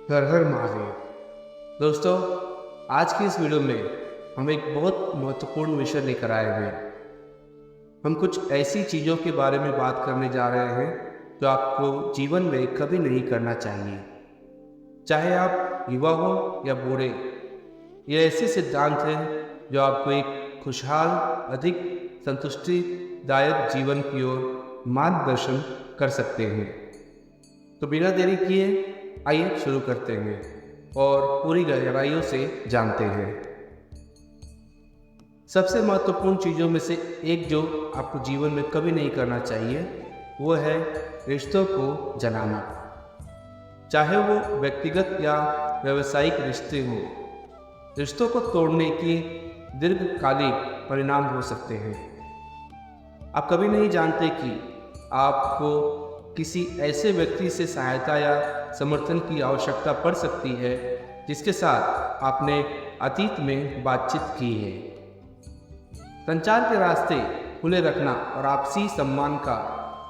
हर हर महादेव। दोस्तों, आज की इस वीडियो में हम एक बहुत महत्वपूर्ण विषय लेकर आए हैं। हम कुछ ऐसी चीज़ों के बारे में बात करने जा रहे हैं जो आपको जीवन में कभी नहीं करना चाहिए। चाहे आप युवा हो या बूढ़े, ये ऐसे सिद्धांत हैं जो आपको एक खुशहाल, अधिक संतुष्टिदायक जीवन की ओर मार्गदर्शन कर सकते हैं। तो बिना देरी किए आइए शुरू करते हैं और पूरी गहराइयों से जानते हैं। सबसे महत्वपूर्ण चीज़ों में से एक जो आपको जीवन में कभी नहीं करना चाहिए वो है रिश्तों को जलाना। चाहे वो व्यक्तिगत या व्यावसायिक रिश्ते हों, रिश्तों को तोड़ने की दीर्घकालिक परिणाम हो सकते हैं। आप कभी नहीं जानते कि आपको किसी ऐसे व्यक्ति से सहायता या समर्थन की आवश्यकता पड़ सकती है जिसके साथ आपने अतीत में बातचीत की है। संचार के रास्ते खुले रखना और आपसी सम्मान का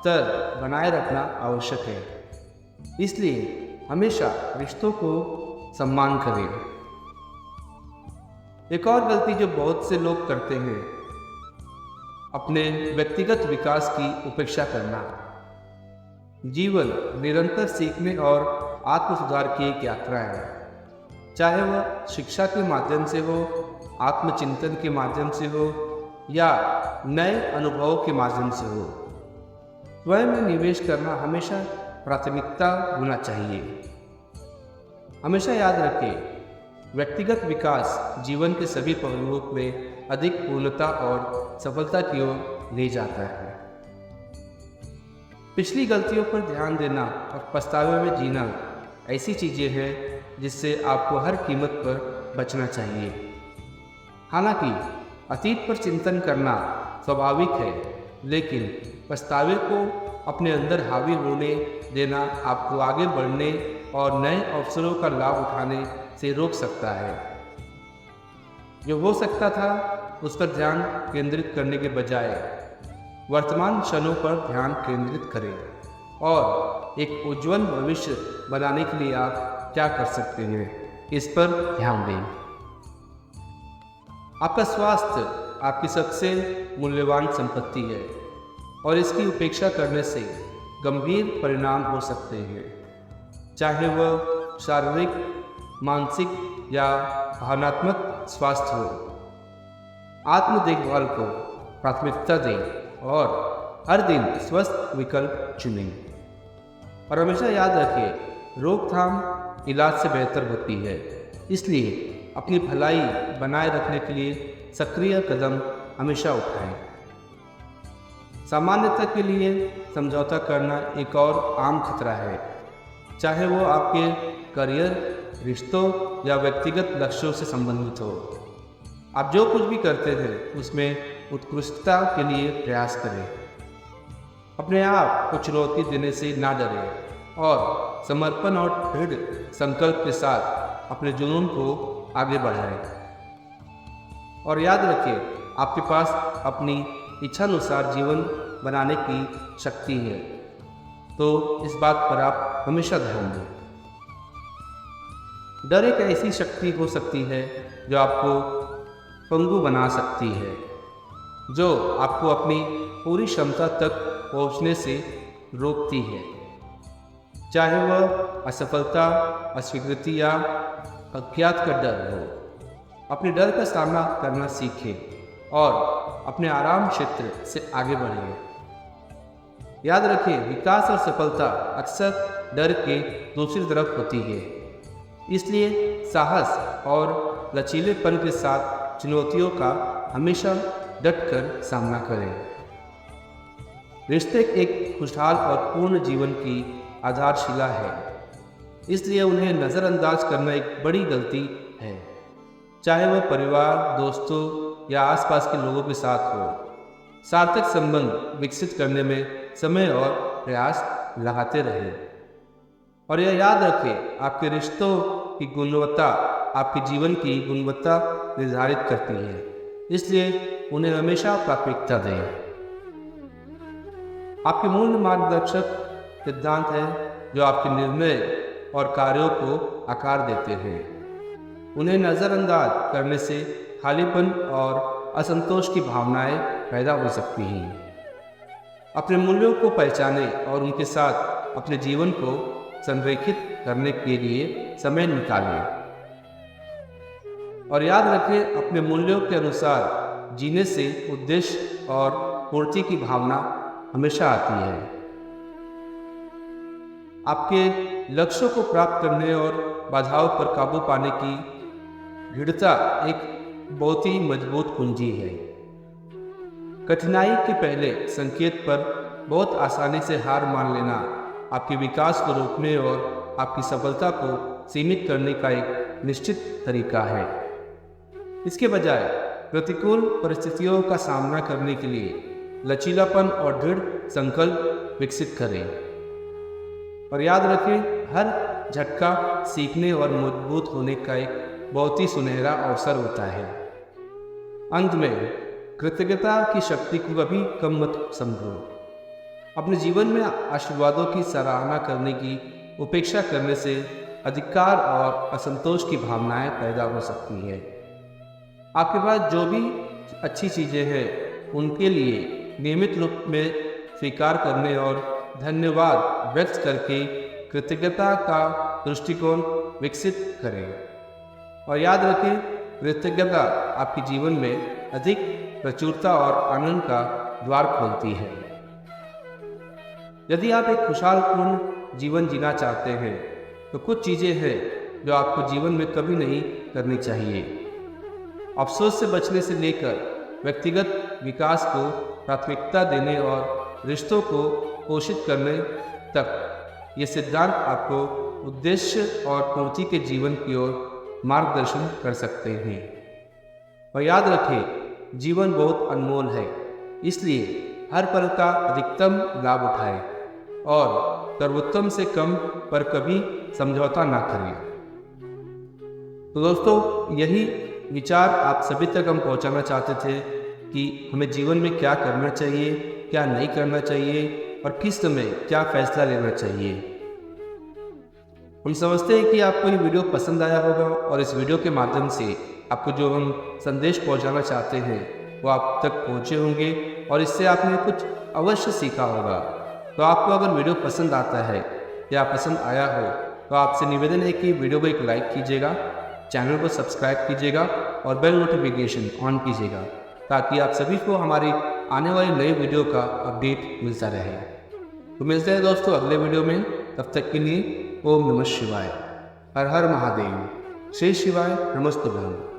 स्तर बनाए रखना आवश्यक है। इसलिए हमेशा रिश्तों को सम्मान करें। एक और गलती जो बहुत से लोग करते हैं, अपने व्यक्तिगत विकास की उपेक्षा करना। जीवन निरंतर सीखने और आत्म सुधार की एक यात्रा है। चाहे वह शिक्षा के माध्यम से हो, आत्मचिंतन के माध्यम से हो या नए अनुभवों के माध्यम से हो, स्वयं में निवेश करना हमेशा प्राथमिकता होना चाहिए। हमेशा याद रखें, व्यक्तिगत विकास जीवन के सभी पहलुओं में अधिक पूर्णता और सफलता की ओर ले जाता है। पिछली गलतियों पर ध्यान देना और पछतावे में जीना ऐसी चीज़ें हैं जिससे आपको हर कीमत पर बचना चाहिए। हालांकि अतीत पर चिंतन करना स्वाभाविक है, लेकिन पछतावे को अपने अंदर हावी होने देना आपको आगे बढ़ने और नए अवसरों का लाभ उठाने से रोक सकता है। जो हो सकता था उस पर ध्यान केंद्रित करने के बजाय वर्तमान क्षणों पर ध्यान केंद्रित करें और एक उज्जवल भविष्य बनाने के लिए आप क्या कर सकते हैं, इस पर ध्यान दें। आपका स्वास्थ्य आपकी सबसे मूल्यवान संपत्ति है और इसकी उपेक्षा करने से गंभीर परिणाम हो सकते हैं, चाहे वह शारीरिक, मानसिक या भावनात्मक स्वास्थ्य हो। आत्म देखभाल को प्राथमिकता दें और हर दिन स्वस्थ विकल्प चुनें। और हमेशा याद रखें, रोकथाम इलाज से बेहतर होती है। इसलिए अपनी भलाई बनाए रखने के लिए सक्रिय कदम हमेशा उठाएं। सामान्यता के लिए समझौता करना एक और आम खतरा है, चाहे वो आपके करियर, रिश्तों या व्यक्तिगत लक्ष्यों से संबंधित हो। आप जो कुछ भी करते थे उसमें उत्कृष्टता के लिए प्रयास करें। अपने आप को चुनौती देने से ना डरें और समर्पण और दृढ़ संकल्प के साथ अपने जुनून को आगे बढ़ाएं। और याद रखें, आपके पास अपनी इच्छानुसार जीवन बनाने की शक्ति है, तो इस बात पर आप हमेशा ध्यान दें। डर एक ऐसी शक्ति हो सकती है जो आपको पंगु बना सकती है, जो आपको अपनी पूरी क्षमता तक पहुंचने से रोकती है। चाहे वह असफलता, अस्वीकृति या अज्ञात का डर हो, अपने डर का सामना करना सीखें और अपने आराम क्षेत्र से आगे बढ़ें। याद रखें, विकास और सफलता अक्सर डर के दूसरी तरफ होती है। इसलिए साहस और लचीलेपन के साथ चुनौतियों का हमेशा डटकर सामना करें। रिश्ते एक खुशहाल और पूर्ण जीवन की आधारशिला है, इसलिए उन्हें नज़रअंदाज करना एक बड़ी गलती है। चाहे वह परिवार, दोस्तों या आसपास के लोगों के साथ हो, सार्थक संबंध विकसित करने में समय और प्रयास लगाते रहें। और यह याद रखें, आपके रिश्तों की गुणवत्ता आपके जीवन की गुणवत्ता निर्धारित करती है, इसलिए उन्हें हमेशा प्राथमिकता दें। आपके मूल मार्गदर्शक सिद्धांत है जो आपके निर्णय और कार्यों को आकार देते हैं। उन्हें नज़रअंदाज करने से खालीपन और असंतोष की भावनाएं पैदा हो सकती हैं। अपने मूल्यों को पहचानें और उनके साथ अपने जीवन को संरेखित करने के लिए समय निकालें। और याद रखें, अपने मूल्यों के अनुसार जीने से उद्देश्य और पूर्ति की भावना हमेशा आती है। आपके लक्ष्यों को प्राप्त करने और बाधाओं पर काबू पाने की दृढ़ता एक बहुत ही मजबूत कुंजी है। कठिनाई के पहले संकेत पर बहुत आसानी से हार मान लेना आपके विकास को रोकने और आपकी सफलता को सीमित करने का एक निश्चित तरीका है। इसके बजाय प्रतिकूल परिस्थितियों का सामना करने के लिए लचीलापन और दृढ़ संकल्प विकसित करें। और याद रखें, हर झटका सीखने और मजबूत होने का एक बहुत ही सुनहरा अवसर होता है। अंत में, कृतज्ञता की शक्ति को कभी कम मत समझो। अपने जीवन में आशीर्वादों की सराहना करने की उपेक्षा करने से अधिकार और असंतोष की भावनाएं पैदा हो सकती हैं। आपके पास जो भी अच्छी चीज़ें हैं उनके लिए नियमित रूप में स्वीकार करने और धन्यवाद व्यक्त करके कृतज्ञता का दृष्टिकोण विकसित करें। और याद रखें, कृतज्ञता आपके जीवन में अधिक प्रचुरता और आनंद का द्वार खोलती है। यदि आप एक खुशहालपूर्ण जीवन जीना चाहते हैं तो कुछ चीज़ें हैं जो आपको जीवन में कभी नहीं करनी चाहिए। अफसोस से बचने से लेकर व्यक्तिगत विकास को प्राथमिकता देने और रिश्तों को पोषित करने तक, ये सिद्धांत आपको उद्देश्य और पूर्ति के जीवन की ओर मार्गदर्शन कर सकते हैं। और याद रखें, जीवन बहुत अनमोल है, इसलिए हर पल का अधिकतम लाभ उठाएं और सर्वोत्तम से कम पर कभी समझौता ना करें। तो दोस्तों, यही विचार आप सभी तक हम पहुंचाना चाहते थे कि हमें जीवन में क्या करना चाहिए, क्या नहीं करना चाहिए और किस समय क्या फैसला लेना चाहिए। हम समझते हैं कि आपको ये वीडियो पसंद आया होगा और इस वीडियो के माध्यम से आपको जो हम संदेश पहुंचाना चाहते हैं वो आप तक पहुंचे होंगे और इससे आपने कुछ अवश्य सीखा होगा। तो आपको अगर वीडियो पसंद आता है या पसंद आया हो तो आपसे निवेदन है कि वीडियो को एक लाइक कीजिएगा, चैनल को सब्सक्राइब कीजिएगा और बेल नोटिफिकेशन ऑन कीजिएगा ताकि आप सभी को हमारी आने वाली नई वीडियो का अपडेट मिलता रहे। तो मिलते हैं दोस्तों अगले वीडियो में। तब तक के लिए ओम नमः शिवाय, हर हर महादेव, श्री शिवाय, नमस्तुभ्यं।